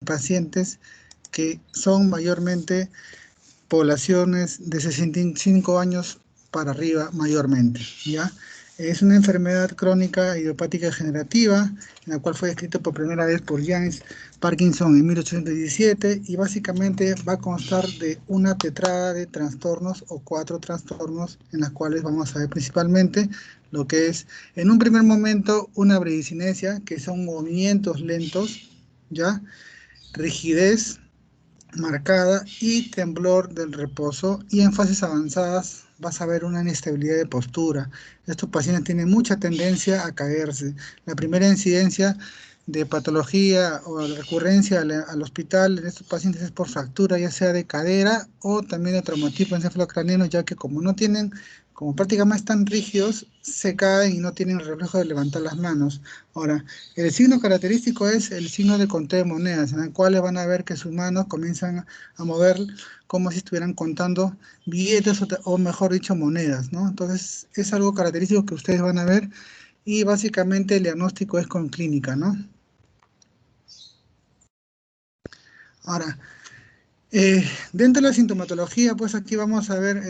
pacientes que son mayormente poblaciones de 65 años para arriba mayormente, ¿ya? Es una enfermedad crónica idiopática degenerativa, en la cual fue descrito por primera vez por James Parkinson en 1817 y básicamente va a constar de una tetrada de trastornos o 4 trastornos en las cuales vamos a ver principalmente lo que es, en un primer momento, una bradicinesia, que son movimientos lentos, ¿ya? Rigidez marcada y temblor del reposo, y en fases avanzadas vas a ver una inestabilidad de postura. Estos pacientes tienen mucha tendencia a caerse. La primera incidencia de patología o de recurrencia al hospital en estos pacientes es por fractura, ya sea de cadera o también de traumatismo encefalocraniano, ya que como no tienen, como prácticamente están rígidos, se caen y no tienen el reflejo de levantar las manos. Ahora, el signo característico es el signo de conteo de monedas, en el cual van a ver que sus manos comienzan a mover como si estuvieran contando billetes o mejor dicho, monedas, ¿no? Entonces, es algo característico que ustedes van a ver y básicamente el diagnóstico es con clínica, ¿no? Ahora, dentro de la sintomatología, pues aquí vamos a ver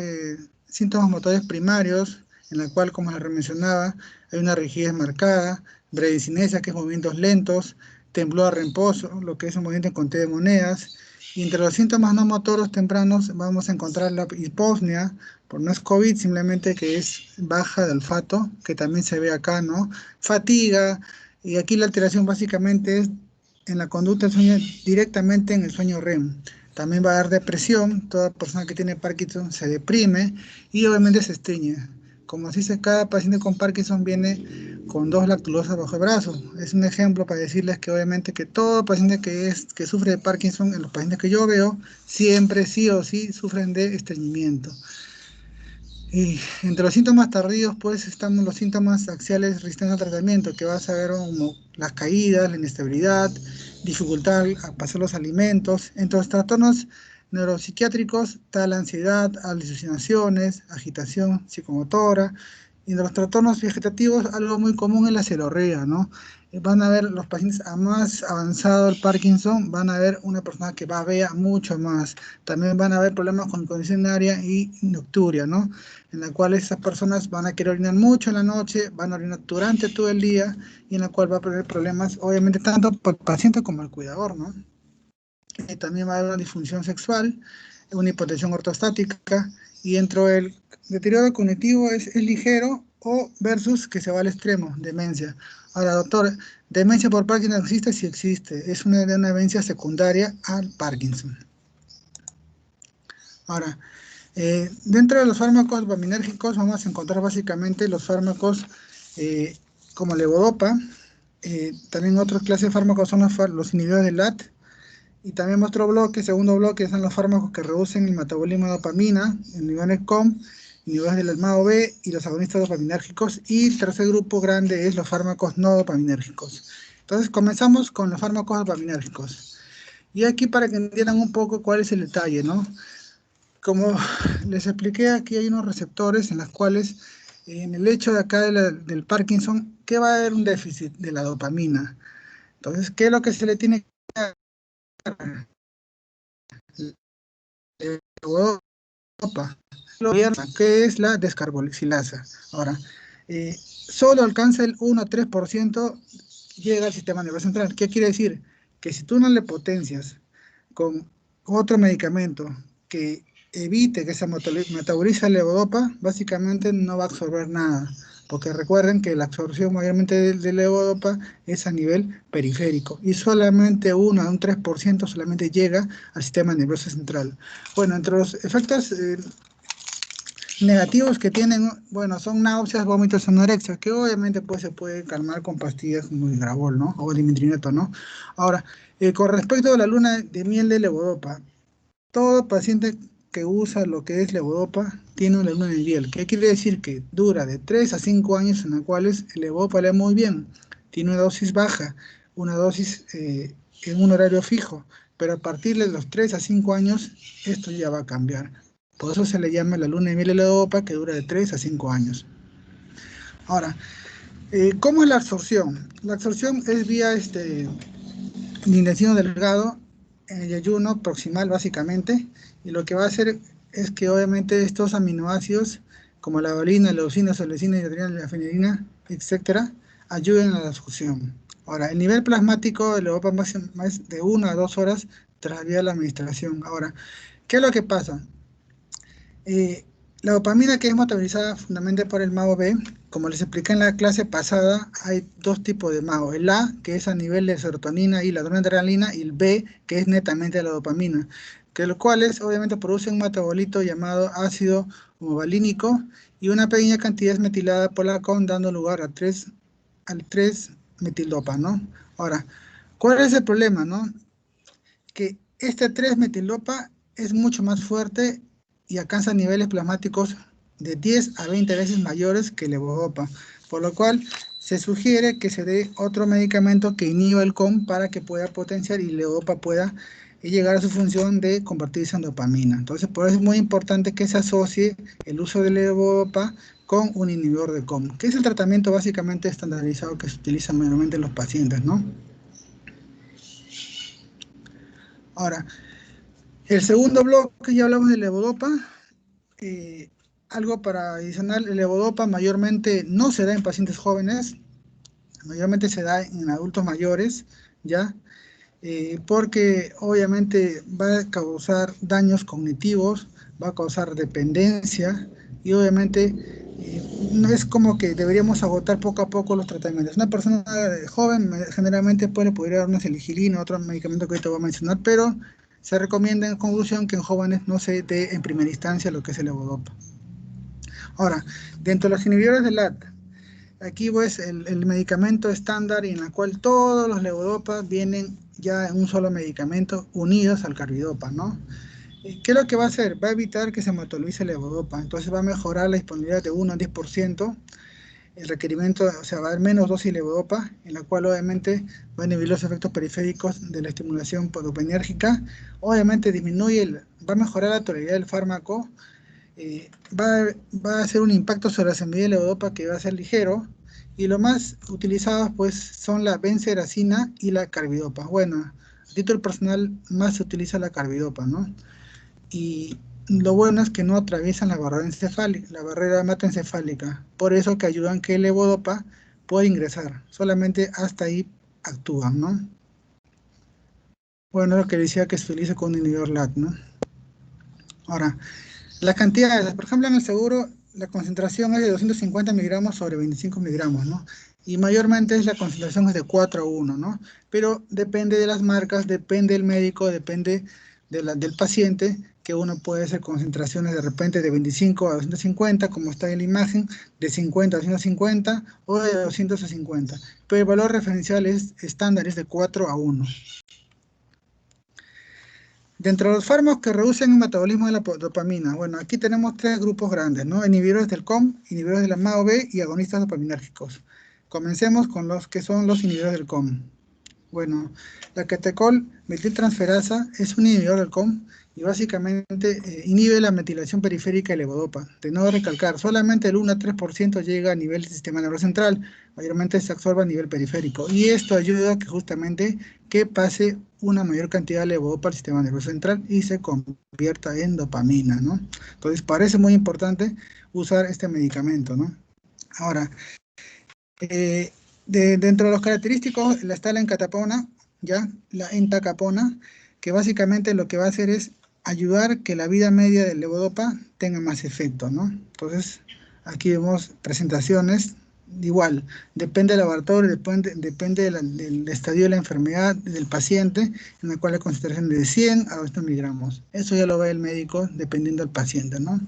síntomas motores primarios, en la cual, como les mencionaba, hay una rigidez marcada, bradicinesia, que es movimientos lentos, temblor a reposo, lo que es un movimiento en conteo de monedas, y entre los síntomas no motoros tempranos vamos a encontrar la hiposnea, por no es COVID, simplemente que es baja de olfato, que también se ve acá, ¿no? Fatiga, y aquí la alteración básicamente es en la conducta del sueño, directamente en el sueño REM. También va a dar depresión, toda persona que tiene Parkinson se deprime y obviamente se estreñe. Como se dice, cada paciente con Parkinson viene con 2 lactulosas bajo el brazo. Es un ejemplo para decirles que obviamente que todo paciente que sufre de Parkinson, en los pacientes que yo veo, siempre sí o sí sufren de estreñimiento. Y entre los síntomas tardíos, pues, estamos los síntomas axiales resistentes al tratamiento, que vas a ver como las caídas, la inestabilidad, dificultad a pasar los alimentos. Entre los trastornos neuropsiquiátricos está la ansiedad, alucinaciones, agitación psicomotora. Y de los trastornos vegetativos, algo muy común es la celorrea, ¿no? Van a ver los pacientes a más avanzado el Parkinson, van a ver una persona que babea mucho más. También van a haber problemas con condición urinarias y nocturia, ¿no? En la cual esas personas van a querer orinar mucho en la noche, van a orinar durante todo el día, y en la cual va a tener problemas, obviamente, tanto para el paciente como el cuidador, ¿no? También va a haber una disfunción sexual, una hipotensión ortostática, y dentro del deterioro cognitivo es ligero o versus que se va al extremo, demencia. Ahora, doctor, ¿demencia por Parkinson existe? Sí existe, es una demencia secundaria al Parkinson. Ahora, dentro de los fármacos dopaminérgicos vamos a encontrar básicamente los fármacos como levodopa, también otra clase de fármacos son los inhibidores del LAT, y también otro bloque, segundo bloque, son los fármacos que reducen el metabolismo de dopamina, el inhibidores COM, inhibidores del MAO-B y los agonistas dopaminérgicos, y el tercer grupo grande es los fármacos no dopaminérgicos. Entonces comenzamos con los fármacos dopaminérgicos. Y aquí para que entiendan un poco cuál es el detalle, ¿no? Como les expliqué, aquí hay unos receptores en los cuales, en el hecho de acá del Parkinson, que va a haber un déficit de la dopamina. Entonces, ¿qué es lo que se le tiene que dar? ¿Qué es la descarboxilasa? Ahora, solo alcanza el 1 a 3%, llega al sistema nervioso central. ¿Qué quiere decir? Que si tú no le potencias con otro medicamento que evite que se metabolice la levodopa, básicamente no va a absorber nada, porque recuerden que la absorción mayormente de levodopa es a nivel periférico y solamente 1 a un 3% solamente llega al sistema nervioso central. Bueno, entre los efectos negativos que tienen, bueno, son náuseas, vómitos, anorexia, que obviamente pues se puede calmar con pastillas como el Gravol, ¿no? O el dimitrineto, ¿no? Ahora, con respecto a la luna de miel de levodopa, todo paciente que usa lo que es levodopa tiene una luna de miel. ¿Qué quiere decir? Que dura de 3 a 5 años en los cuales el levodopa le va muy bien. Tiene una dosis baja, una dosis en un horario fijo, pero a partir de los 3 a 5 años esto ya va a cambiar. Por eso se le llama la luna de miel de levodopa, que dura de 3 a 5 años. Ahora, ¿cómo es la absorción? La absorción es vía intestino delgado, en el ayuno proximal básicamente, y lo que va a hacer es que obviamente estos aminoácidos, como la valina, la leucina, solecina, la fenilina, etcétera, ayuden a la succión. Ahora, el nivel plasmático de levodopa más de 1 a 2 horas tras la vía de la administración. Ahora, ¿qué es lo que pasa? La dopamina, que es metabolizada fundamentalmente por el MAO-B, como les expliqué en la clase pasada, hay dos tipos de MAO. El A, que es a nivel de serotonina y la adrenalina, y el B, que es netamente la dopamina, que los cuales obviamente producen un metabolito llamado ácido homovalínico y una pequeña cantidad es metilada por la CON, dando lugar a al 3-metildopa, ¿no? Ahora, ¿cuál es el problema, no? Que este 3-metildopa es mucho más fuerte y alcanza niveles plasmáticos de 10 a 20 veces mayores que el levodopa, por lo cual se sugiere que se dé otro medicamento que inhiba el COM para que pueda potenciar y el levodopa pueda llegar a su función de convertirse en dopamina. Entonces, por eso es muy importante que se asocie el uso del levodopa con un inhibidor de COM, que es el tratamiento básicamente estandarizado que se utiliza mayormente en los pacientes, ¿no? Ahora, el segundo bloque ya hablamos de levodopa. Eh, Algo para adicional, el levodopa mayormente no se da en pacientes jóvenes, mayormente se da en adultos mayores, ¿ya? Porque obviamente va a causar daños cognitivos, va a causar dependencia y obviamente no es como que deberíamos agotar poco a poco los tratamientos. Una persona joven generalmente podría dar una seligilina, otro medicamento que ahorita voy a mencionar, pero se recomienda en conclusión que en jóvenes no se dé en primera instancia lo que es el levodopa. Ahora, dentro de los inhibidores del LAT, aquí pues el medicamento estándar en el cual todos los levodopas vienen ya en un solo medicamento unidos al carbidopa, ¿no? ¿Qué es lo que va a hacer? Va a evitar que se metabolice el levodopa, entonces va a mejorar la disponibilidad de 1 a 10%, el requerimiento, o sea, va a haber menos dosis de levodopa, en la cual obviamente va a inhibir los efectos periféricos de la estimulación dopamínérgica, obviamente va a mejorar la tolerabilidad del fármaco, va a hacer un impacto sobre la sensibilidad de levodopa que va a ser ligero, y lo más utilizados pues son la benseracina y la carbidopa. Bueno, a título personal más se utiliza la carbidopa, ¿no? Y lo bueno es que no atraviesan la barrera encefálica, la barrera hematoencefálica, por eso que ayudan que el levodopa pueda ingresar, solamente hasta ahí actúan, ¿no? Bueno, lo que decía que se utiliza con un inhibidor LAT, ¿no? Ahora, las cantidades, por ejemplo, en el seguro, la concentración es de 250 miligramos sobre 25 miligramos, ¿no? Y mayormente la concentración es de 4 a 1, ¿no? Pero depende de las marcas, depende del médico, depende del paciente, que uno puede hacer concentraciones de repente de 25 a 250, como está en la imagen, de 50 a 150 o de 200 a 50. Pero el valor referencial estándar es de 4 a 1. Dentro de los fármacos que reducen el metabolismo de la dopamina, bueno, aquí tenemos tres grupos grandes, ¿no? Inhibidores del COM, inhibidores de la MAO-B y agonistas dopaminérgicos. Comencemos con los que son los inhibidores del COM. Bueno, la catecol metiltransferasa es un inhibidor del COM y básicamente inhibe la metilación periférica de levodopa. De nuevo recalcar, solamente el 1 a 3% llega a nivel del sistema nervioso central, mayormente se absorbe a nivel periférico. Y esto ayuda a que justamente que pase una mayor cantidad de levodopa al sistema nervioso central y se convierta en dopamina, ¿no? Entonces parece muy importante usar este medicamento, ¿no? Ahora, eh, dentro de los característicos está la encatapona, ¿ya? La entacapona, que básicamente lo que va a hacer es ayudar que la vida media del levodopa tenga más efecto, ¿no? Entonces, aquí vemos presentaciones, igual, depende del laboratorio, depende del estadio de la enfermedad del paciente, en el cual la concentración es de 100 a 200 miligramos. Eso ya lo ve el médico dependiendo del paciente, ¿no?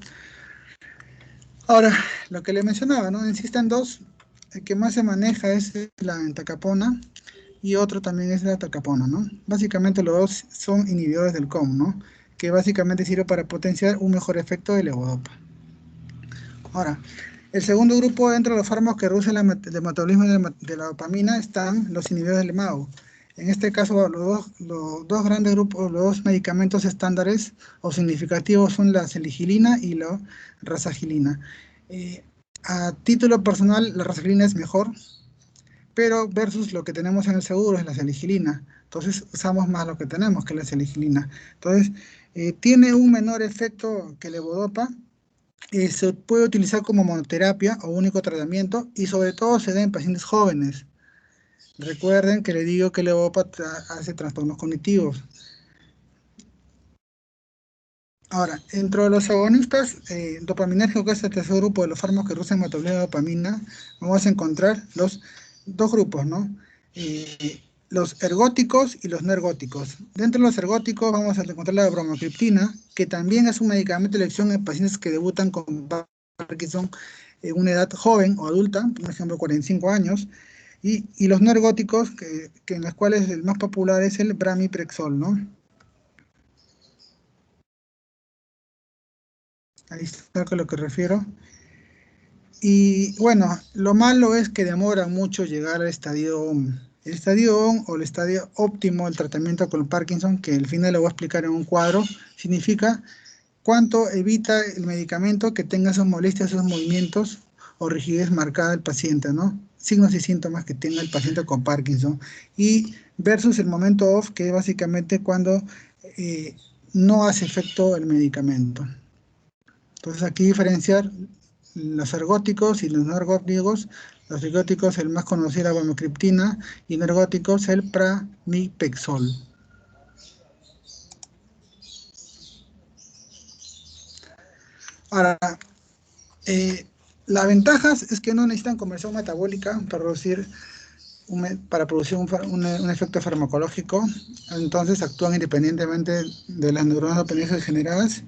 Ahora, lo que le mencionaba, ¿no? Existen dos, el que más se maneja es la entacapona y otro también es la tacapona, ¿no? Básicamente los dos son inhibidores del COM, ¿no? Que básicamente sirve para potenciar un mejor efecto de levodopa. Ahora, el segundo grupo dentro de los fármacos que reducen el metabolismo de la dopamina están los inhibidores del MAO. En este caso, los dos grandes grupos, los dos medicamentos estándares o significativos son la seligilina y la rasagilina. A título personal, la rasagilina es mejor, pero versus lo que tenemos en el seguro es la salicilina. Entonces usamos más lo que tenemos, que es la salicilina. Entonces, tiene un menor efecto que el levodopa, se puede utilizar como monoterapia o único tratamiento y sobre todo se da en pacientes jóvenes. Recuerden que le digo que el levodopa hace trastornos cognitivos. Ahora, dentro de los agonistas dopaminérgicos, que es el tercer grupo de los fármacos que reducen el metabolismo de dopamina, vamos a encontrar los dos grupos, ¿no? Los ergóticos y los no ergóticos. Dentro de los ergóticos vamos a encontrar la bromocriptina, que también es un medicamento de elección en pacientes que debutan con Parkinson en una edad joven o adulta, por ejemplo 45 años, y los no ergóticos, que en las cuales el más popular es el bramiprexol, ¿no? Ahí está a lo que refiero. Y bueno, lo malo es que demora mucho llegar al estadio OM. El estadio OM o el estadio óptimo del tratamiento con Parkinson, que al final lo voy a explicar en un cuadro, significa cuánto evita el medicamento que tenga esas molestias, esos movimientos o rigidez marcada del paciente, ¿no? Signos y síntomas que tenga el paciente con Parkinson. Y versus el momento off, que es básicamente cuando no hace efecto el medicamento. Entonces aquí diferenciar los ergóticos y los no ergóticos. Los ergóticos, el más conocido, la bromocriptina, y no ergóticos, el pramipexol. Ahora, las ventajas es que no necesitan conversión metabólica para producir un efecto farmacológico, entonces actúan independientemente de las neuronas dopaminergias generadas.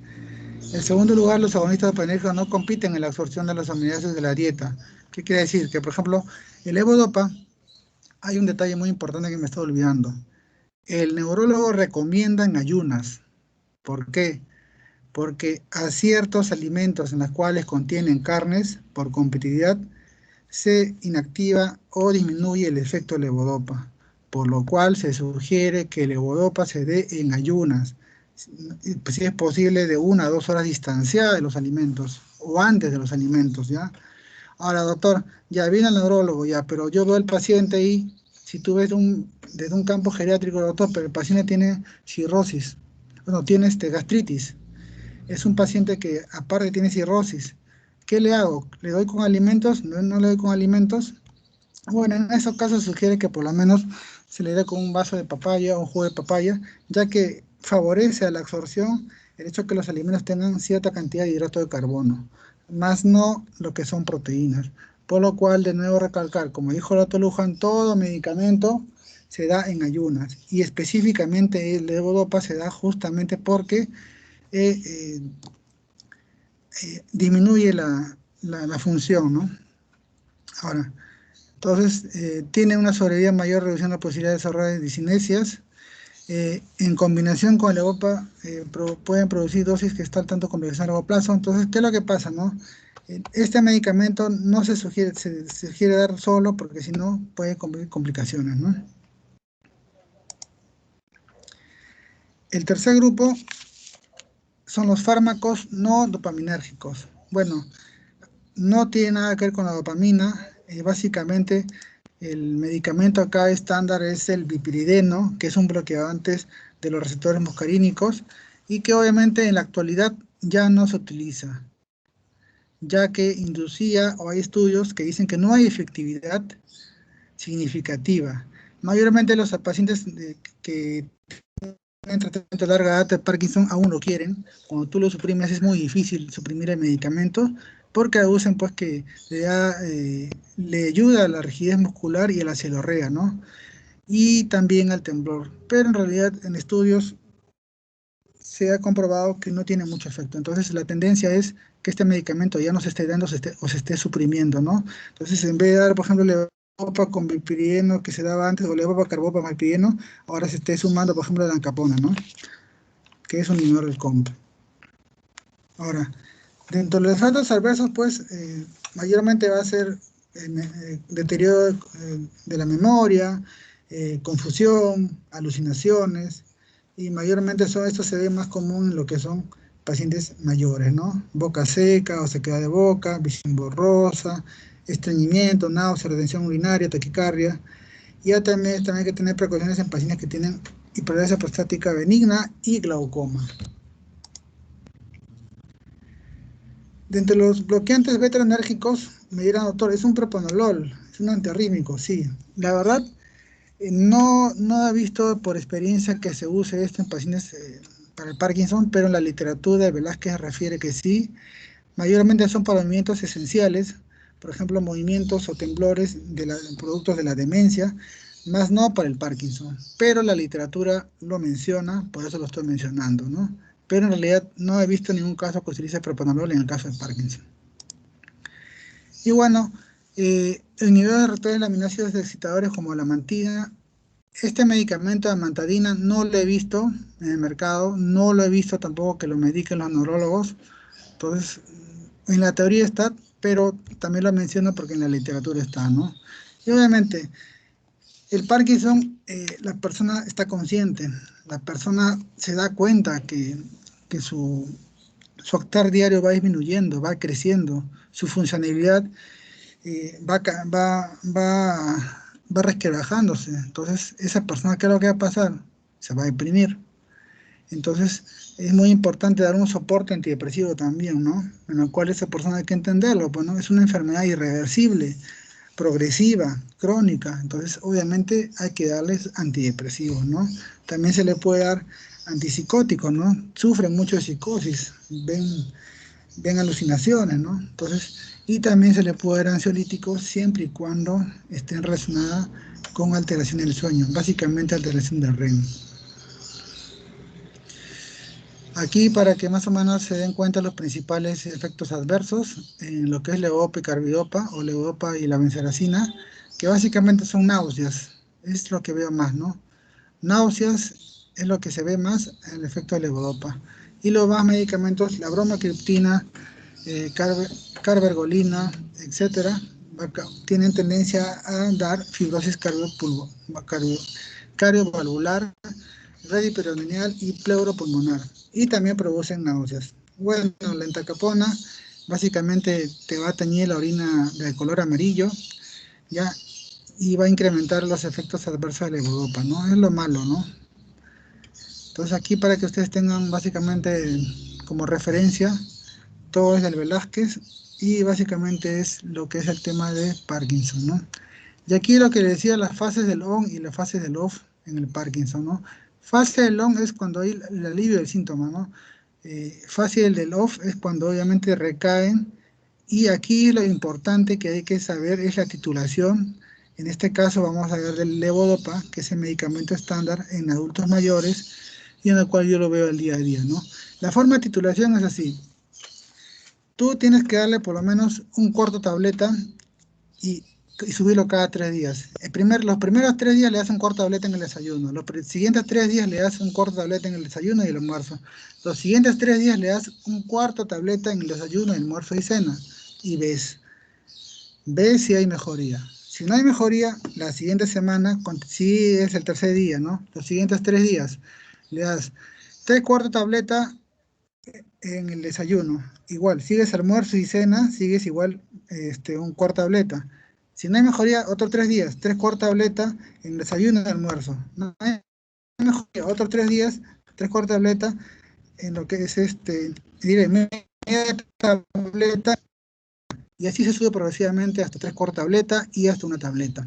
En segundo lugar, los agonistas dopaminergicos no compiten en la absorción de los aminoácidos de la dieta. ¿Qué quiere decir? Que, por ejemplo, el levodopa, hay un detalle muy importante que me estoy olvidando. El neurólogo recomienda en ayunas. ¿Por qué? Porque a ciertos alimentos en los cuales contienen carnes, por competitividad, se inactiva o disminuye el efecto levodopa, por lo cual se sugiere que el levodopa se dé en ayunas, si es posible de 1 a 2 horas distanciada de los alimentos o antes de los alimentos, ¿ya? Ahora, doctor, ya viene el neurólogo, ya, pero yo veo al paciente y si tú ves desde un campo geriátrico, doctor, pero el paciente tiene cirrosis, bueno, tiene gastritis, es un paciente que aparte tiene cirrosis. ¿Qué le hago? ¿Le doy con alimentos? No, no le doy con alimentos. Bueno, en esos casos sugiere que por lo menos se le dé con un vaso de papaya o un jugo de papaya, ya que favorece a la absorción el hecho de que los alimentos tengan cierta cantidad de hidrato de carbono, más no lo que son proteínas. Por lo cual, de nuevo recalcar, como dijo el doctor Luján, todo medicamento se da en ayunas y específicamente el levodopa se da justamente porque eh, eh, disminuye la función, ¿no? Ahora, entonces, tiene una sobrevida mayor, reduciendo la posibilidad de desarrollar disinesias. En combinación con el levodopa, pueden producir dosis que están tanto conversación a largo plazo. Entonces, ¿qué es lo que pasa, no? Este medicamento no se sugiere dar solo porque si no puede cumplir complicaciones, ¿no? El tercer grupo son los fármacos no dopaminérgicos. Bueno, no tiene nada que ver con la dopamina. Básicamente, el medicamento acá estándar es el piperideno, que es un bloqueante de los receptores muscarínicos y que obviamente en la actualidad ya no se utiliza, ya que inducía o hay estudios que dicen que no hay efectividad significativa. Mayormente los pacientes que tienen tratamiento de larga data de Parkinson aún lo quieren. Cuando tú lo suprimes es muy difícil suprimir el medicamento porque aducen pues que le ayuda a la rigidez muscular y a la celorrea, ¿no? Y también al temblor. Pero en realidad en estudios se ha comprobado que no tiene mucho efecto. Entonces la tendencia es que este medicamento ya no se esté dando o se esté suprimiendo, ¿no? Entonces en vez de dar, por ejemplo, levodopa con piperideno que se daba antes, o levodopa, carbopa, piperideno, ahora se esté sumando, por ejemplo, la dancapona, ¿no? Que es un inhibidor del COMT. Ahora, dentro de los efectos adversos, pues, mayormente va a ser deterioro de la memoria, confusión, alucinaciones, y mayormente esto se ve más común en lo que son pacientes mayores, ¿no? Boca seca o sequedad de boca, visión borrosa, estreñimiento, náusea, retención urinaria, taquicardia. Y ya también hay que tener precauciones en pacientes que tienen hiperplasia prostática benigna y glaucoma. De entre los bloqueantes beta-adrenérgicos, me dirán, doctor, es un propranolol, es un antiarrítmico, sí. La verdad, no he visto por experiencia que se use esto en pacientes para el Parkinson, pero en la literatura de Velázquez refiere que sí. Mayormente son para movimientos esenciales, por ejemplo, movimientos o temblores de productos de la demencia, más no para el Parkinson. Pero la literatura lo menciona, por eso lo estoy mencionando, ¿no? Pero en realidad no he visto ningún caso que utilice propranolol en el caso de Parkinson. Y bueno, el nivel de receptores de aminoácidos excitadores como la amantina, este medicamento de amantadina no lo he visto en el mercado, no lo he visto tampoco que lo mediquen los neurólogos. Entonces, en la teoría está, pero también lo menciono porque en la literatura está, ¿no? Y obviamente, el Parkinson, la persona está consciente, la persona se da cuenta que su actuar diario va disminuyendo, va creciendo, su funcionalidad va resquebrajándose. Entonces, esa persona, ¿qué es lo que va a pasar? Se va a deprimir. Entonces, es muy importante dar un soporte antidepresivo también, ¿no? En el cual esa persona hay que entenderlo, pues, ¿no? Es una enfermedad irreversible, progresiva, crónica. Entonces, obviamente, hay que darles antidepresivos, ¿no? También se le puede dar antipsicóticos, ¿no? Sufren mucho de psicosis, ven alucinaciones, ¿no? Entonces, y también se le puede dar ansiolíticos siempre y cuando estén relacionadas con alteración del sueño, básicamente alteración del REM. Aquí para que más o menos se den cuenta los principales efectos adversos en lo que es levodopa y carbidopa o levodopa y la benseracina, que básicamente son náuseas, es lo que veo más, ¿no? Náuseas es lo que se ve más el efecto de levodopa. Y los más medicamentos, la bromocriptina, carbergolina, etcétera, tienen tendencia a dar fibrosis cardiovascular, red peritoneal y pleuropulmonar, y también producen náuseas. Bueno, la entacapona básicamente te va a teñir la orina de color amarillo, ya, y va a incrementar los efectos adversos de la levodopa, ¿no? Es lo malo, ¿no? Entonces aquí para que ustedes tengan básicamente como referencia, todo es del Velázquez y básicamente es lo que es el tema de Parkinson, ¿no? Y aquí lo que le decía, las fases del on y las fases del off en el Parkinson, ¿no? Fase del on es cuando hay el alivio del síntoma, ¿no? Fase del off es cuando obviamente recaen, y aquí lo importante que hay que saber es la titulación. En este caso vamos a ver del levodopa, que es el medicamento estándar en adultos mayores y en el cual yo lo veo al día a día, ¿no? La forma de titulación es así. Tú tienes que darle por lo menos un cuarto tableta y, y subirlo cada 3 días. Los primeros 3 días le das un cuarto tableta en el desayuno. Los siguientes 3 días le das un cuarto tableta en el desayuno y el almuerzo. Los siguientes 3 días le das un cuarto tableta en el desayuno, el almuerzo y cena. Y ves si hay mejoría. Si no hay mejoría, la siguiente semana, si es el tercer día, ¿no? Los siguientes 3 días le das 3 cuartos tableta en el desayuno. Igual, sigues almuerzo y cena, sigues igual un cuarto tableta. Si no hay mejoría, otros 3 días, 3 cuartos tableta en desayuno y almuerzo. No hay mejoría, otros 3 días, 3 cuartos tableta en lo que es diré, media tableta, y así se sube progresivamente hasta 3 cuartos tableta y hasta una tableta.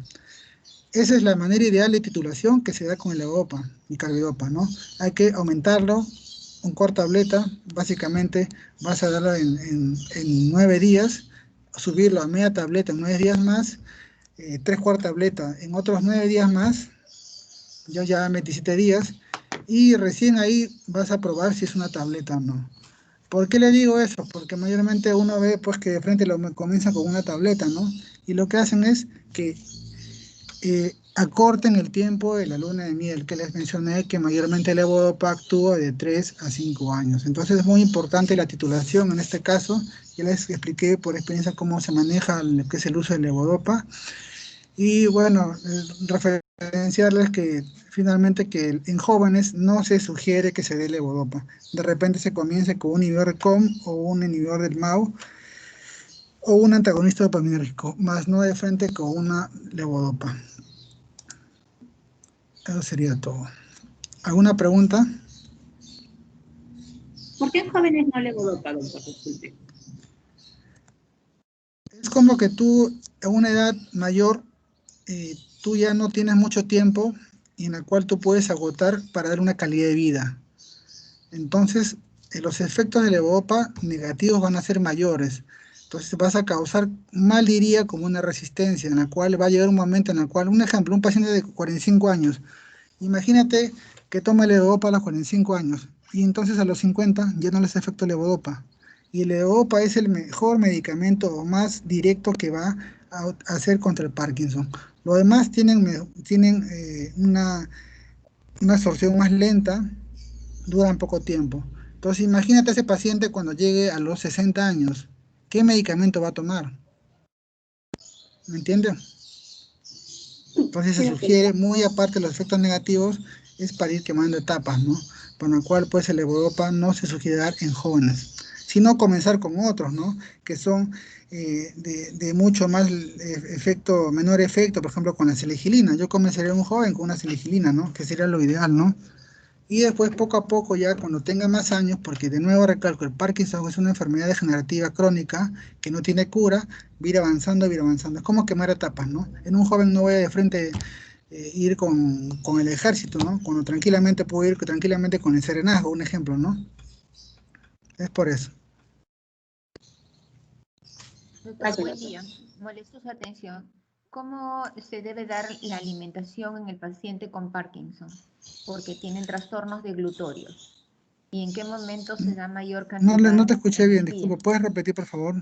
Esa es la manera ideal de titulación que se da con el levodopa y carbidopa, ¿no? Hay que aumentarlo, un cuarto tableta, básicamente vas a darlo en 9 días, subirlo a media tableta en 9 días más, 3 cuartos tableta en otros 9 días más, ya 27 días, y recién ahí vas a probar si es una tableta o no. ¿Por qué le digo eso? Porque mayormente uno ve pues que de frente lo comienza con una tableta, ¿no? Y lo que hacen es que acorten el tiempo de la luna de miel que les mencioné, que mayormente el levodopa actúa de 3 a 5 años. Entonces es muy importante la titulación en este caso. Ya les expliqué por experiencia cómo se maneja lo que es el uso del levodopa. Y bueno, referenciarles que finalmente que en jóvenes no se sugiere que se dé levodopa. De repente se comience con un inhibidor COM o un inhibidor del MAO, o un antagonista dopaminérgico, más no de frente con una levodopa. Eso sería todo. ¿Alguna pregunta? ¿Por qué en jóvenes no levodopa, doctor? Disculpe. Es como que tú, en una edad mayor, tú ya no tienes mucho tiempo en la cual tú puedes agotar para dar una calidad de vida. Entonces, los efectos de levodopa negativos van a ser mayores. Entonces, vas a causar, mal diría, como una resistencia, en la cual va a llegar un momento en el cual, un ejemplo, un paciente de 45 años, imagínate que toma levodopa a los 45 años y entonces a los 50 ya no les hace efecto levodopa. Y el levodopa es el mejor medicamento o más directo que va a hacer contra el Parkinson. Los demás tienen una absorción más lenta, duran poco tiempo. Entonces imagínate a ese paciente cuando llegue a los 60 años, ¿qué medicamento va a tomar? ¿Me entiendes? Entonces se Sí, sugiere, muy aparte de los efectos negativos, es para ir quemando etapas, ¿no? Por lo cual, pues, el levodopa no se sugiere dar en jóvenes, sino comenzar con otros, ¿no? Que son de mucho más efecto, menor efecto, por ejemplo, con la siligilina. Yo comenzaría un joven con una siligilina, ¿no? Que sería lo ideal, ¿no? Y después, poco a poco, ya cuando tenga más años, porque de nuevo recalco, el Parkinson es una enfermedad degenerativa crónica que no tiene cura, va a ir avanzando, va a ir avanzando. Es como quemar etapas, ¿no? En un joven no voy a de frente ir con el ejército, ¿no? Cuando tranquilamente puedo ir tranquilamente con el serenazgo, un ejemplo, ¿no? Es por eso. Doctor, buen día. Molesto su atención. ¿Cómo se debe dar la alimentación en el paciente con Parkinson? Porque tienen trastornos de glutorios. ¿Y en qué momento se da mayor No cantidad te escuché en bien, el día? disculpa, ¿puedes repetir, por favor?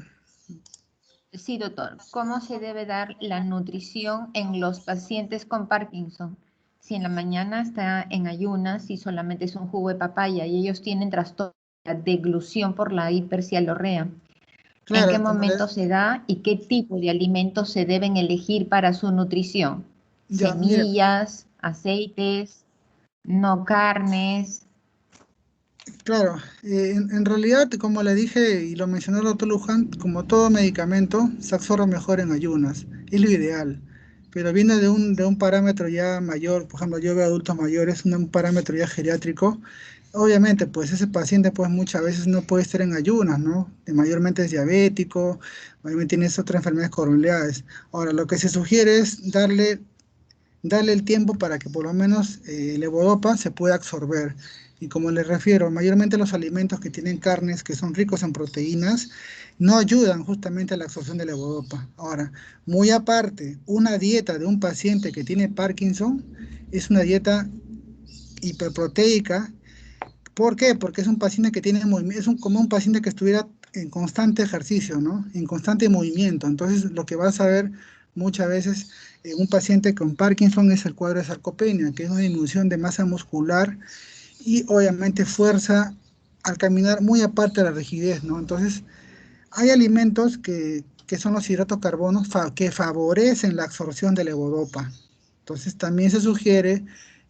Sí, doctor. ¿Cómo se debe dar la nutrición en los pacientes con Parkinson? Si en la mañana está en ayunas y solamente es un jugo de papaya y ellos tienen trastorno de deglución por la hipercialorrea. ¿En qué Claro, momento se da y qué tipo de alimentos se deben elegir para su nutrición? ya, mira, Semillas, aceites, no carnes. claro, en realidad, como le dije y lo mencionó el doctor Luján, como todo medicamento, se absorbe mejor en ayunas, es lo ideal, pero viene de un parámetro ya mayor, por ejemplo, yo veo adultos mayores, un parámetro ya geriátrico, obviamente, pues ese paciente pues muchas veces no puede estar en ayunas, ¿no? Mayormente es diabético, obviamente tiene otras enfermedades coronarias. Ahora, lo que se sugiere es darle el tiempo para que por lo menos el levodopa se pueda absorber. Y como les refiero, mayormente los alimentos que tienen carnes, que son ricos en proteínas, no ayudan justamente a la absorción de levodopa. Ahora, muy aparte, una dieta de un paciente que tiene Parkinson es una dieta hiperproteica. ¿Por qué? Porque es un paciente que tiene movimiento, como un paciente que estuviera en constante ejercicio, ¿no? En constante movimiento. Entonces, lo que vas a ver muchas veces en un paciente con Parkinson es el cuadro de sarcopenia, que es una disminución de masa muscular y obviamente fuerza al caminar, muy aparte de la rigidez, ¿no? Entonces, hay alimentos que son los hidratos de carbono que favorecen la absorción de levodopa. Entonces también se sugiere,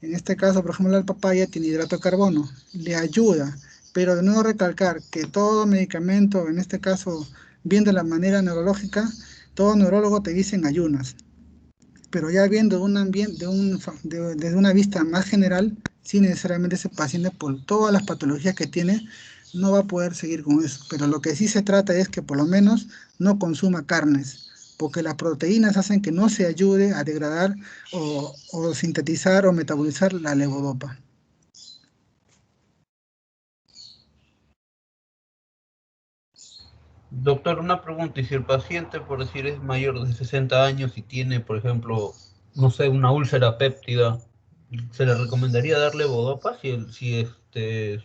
en este caso, por ejemplo, la papaya tiene hidrato de carbono, le ayuda, pero de nuevo recalcar que todo medicamento, en este caso, viendo la manera neurológica, todo neurólogo te dice en ayunas, pero ya viendo un ambiente, desde una vista más general, sí necesariamente ese paciente por todas las patologías que tiene, no va a poder seguir con eso. Pero lo que sí se trata es que por lo menos no consuma carnes, porque las proteínas hacen que no se ayude a degradar o sintetizar o metabolizar la levodopa. Doctor, una pregunta, y si el paciente, por decir, es mayor de 60 años y tiene, por ejemplo, no sé, una úlcera péptida, ¿se le recomendaría darle Bodopa si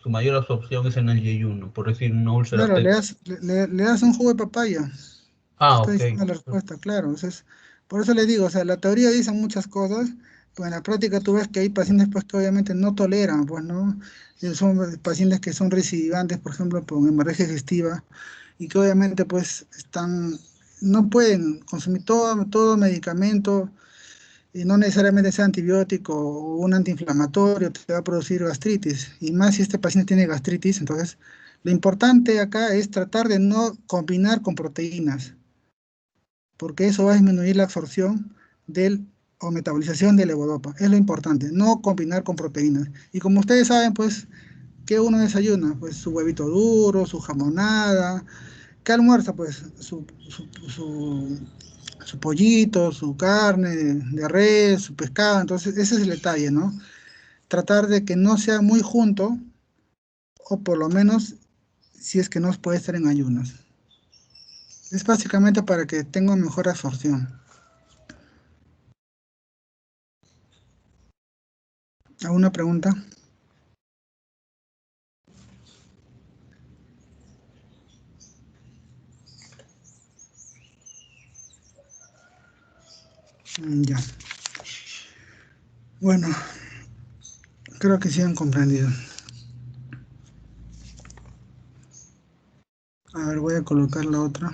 su mayor absorción es en el yeyuno, por decir, una úlcera Claro, péptida? le das un jugo de papaya. Ah, Estoy ok. diciendo la respuesta, claro. Entonces, por eso le digo, o sea, la teoría dice muchas cosas, pero en la práctica tú ves que hay pacientes pues, que obviamente no toleran, pues, ¿no? Son pacientes que son recidivantes, por ejemplo, por hemorragia digestiva, y que obviamente pues no pueden consumir todo medicamento, y no necesariamente sea antibiótico o un antiinflamatorio, te va a producir gastritis, y más si este paciente tiene gastritis, entonces lo importante acá es tratar de no combinar con proteínas. porque eso va a disminuir la absorción o metabolización del levodopa. Es lo importante, no combinar con proteínas. Y como ustedes saben, pues, ¿qué uno desayuna? Pues su huevito duro, su jamonada. ¿Qué almuerza? Pues su pollito, su carne de res, su pescado. Entonces, ese es el detalle, ¿no? Tratar de que no sea muy junto, o por lo menos si es que no puede estar en ayunas. Es básicamente para que tenga mejor absorción. ¿Alguna pregunta? Ya. Bueno, creo que sí han comprendido. A ver, voy a colocar la otra.